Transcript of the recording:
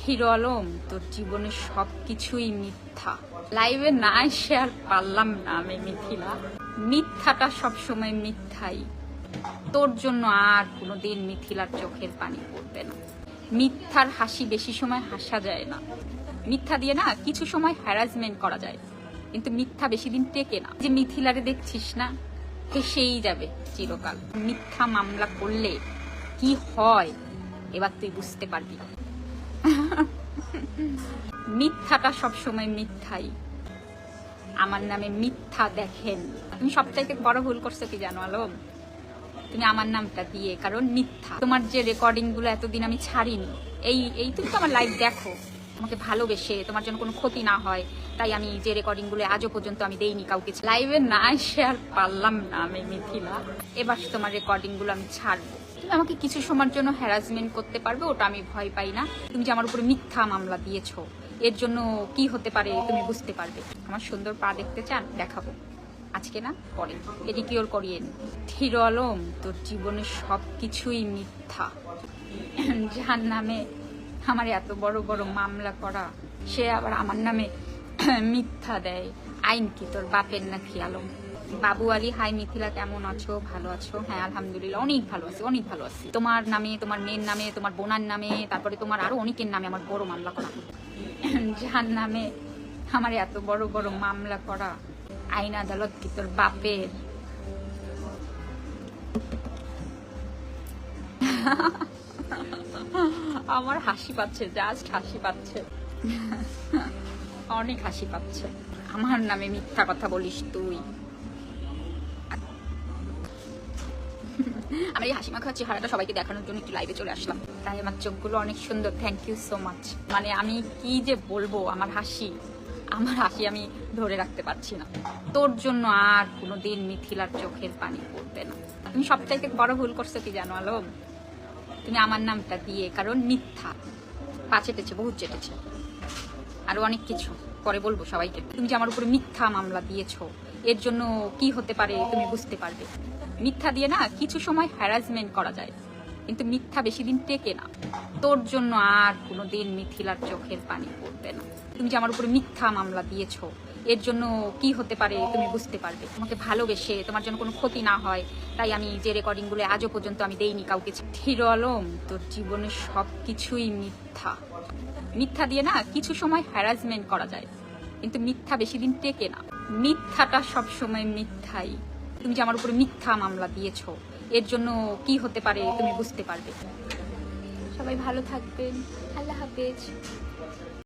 Hero Alam, তোর জীবনের সবকিছুই মিথ্যা। লাইভে না এসে আর পারলাম না আমি মিথিলা। মিথ্যাটা সবসময় মিথ্যাই। তোর জন্য আর কোনোদিন মিথিলার চোখের পানি পড়বে না। মিথ্যার হাসি বেশি সময় হাসা যায় না। মিথ্যা দিয়ে না কিছু সময় হ্যারাসমেন্ট করা যায়, কিন্তু মিথ্যা বেশি দিন টেকে না। যে মিথিলারে দেখছিস না, হেসেই যাবে চিরকাল। মিথ্যা মামলা করলে কি হয় এবার তুই বুঝতে পারবি। মিথ্যাটা সবসময় মিথ্যাই। আমার নামে মিথ্যা দেখেন। তুমি সবচাইতে বড় ভুল করছো কি জানো আলম? তুমি আমার নামটা দিয়ে, কারণ মিথ্যা। তোমার যে রেকর্ডিং গুলো এতদিন আমি ছাড়িনি, এই তুমি তো আমার লাইভ দেখো। তোমাকে ভালোবেসে তোমার জন্য কোনো ক্ষতি না হয় তাই আমি যে রেকর্ডিং গুলো আজও পর্যন্ত আমি দেইনি কাউকে। লাইভে না এসে আর পারলাম না আমি মিথিলা। এবার তোমার রেকর্ডিং গুলো আমি ছাড়বো। তুমি আমাকে কিছু সময়ের জন্য হ্যারাসমেন্ট করতে পারবে, ওটা আমি ভয় পাই না। তুমি যে আমার উপরে মিথ্যা মামলা দিয়েছো, এর জন্য কি হতে পারে তুমি বুঝতে পারবে। আমার সুন্দর পা দেখতে চান? দেখাবো, আজকে না পরে এডিকিওর করিয়ে নি। হিরো আলম, তোর জীবনের সবকিছুই মিথ্যা। যার নামে আমার এত বড় বড় মামলা করা, সে আবার আমার নামে মিথ্যা দেয়। আইন কি তোর বাপের নাকি আলম? বাবু আলী, হাই মিথিলা, কেমন আছো? ভালো আছো? হ্যাঁ আলহামদুলিল্লাহ, অনেক ভালো আছি, অনেক ভালো আছি। তোমার নামে, তোমার মেয়ের নামে, তোমার বোনার নামে, তারপরে তোমার আরো অনেকের নামে আমার বড় মামলা করা। যার নামে আমার এত বড় বড় মামলা করা, আইন আদালত কি তোর বাপের? আমার হাসি পাচ্ছে, জাস্ট হাসি পাচ্ছে, অনেক হাসি পাচ্ছে। আমার নামে মিথ্যা কথা বলিস তুই? আমার এই হাসি মাখা চেহারাটা সবাইকে দেখানোর জন্য একটু লাইভে চলে আসলাম, তাই আমার চোখগুলো অনেক সুন্দর। Thank you so much. মানে আমি কি যে বলবো, আমার হাসি আমি ধরে রাখতে পারছি না। তোর জন্য আর কোনোদিন মিথিলার চোখের পানি পড়বে না। তুমি সবচাইতে বড় ভুল করছো কি জানো আলম? তুমি আমার নামটা দিয়ে, কারণ মিথ্যা পা চেটেছে, বহুত চেটেছে, আরো অনেক কিছু পরে বলবো সবাইকে। তুমি যে আমার উপরে মিথ্যা মামলা দিয়েছো, এর জন্য কি হতে পারে তুমি বুঝতে পারবে। মিথ্যা দিয়ে না কিছু সময় হ্যারাসমেন্ট করা যায়, কিন্তু মিথ্যা বেশি দিন টেকে না। তোর জন্য আর কোনোদিন মিথিলার চোখের পানি পড়বে না। তুমি যে আমার উপরে মিথ্যা মামলা দিয়েছো, এর জন্য কি হতে পারে তুমি বুঝতে পারবে। তোমাকে ভালোবেসে তোমার জন্য কোনো ক্ষতি না হয় তাই আমি যে রেকর্ডিং গুলো আজও পর্যন্ত আমি দেইনি কাউকে। হিরো আলম, তোর জীবনের সবকিছুই মিথ্যা। মিথ্যা দিয়ে না কিছু সময় হ্যারাসমেন্ট করা যায়, কিন্তু মিথ্যা বেশি দিন টেকে না। মিথ্যাটা সবসময় মিথ্যাই। তুমি যে আমার উপরে মিথ্যা মামলা দিয়েছো, এর জন্য কি হতে পারে তুমি বুঝতে পারবে। সবাই ভালো থাকবেন, আল্লাহ হাফেজ।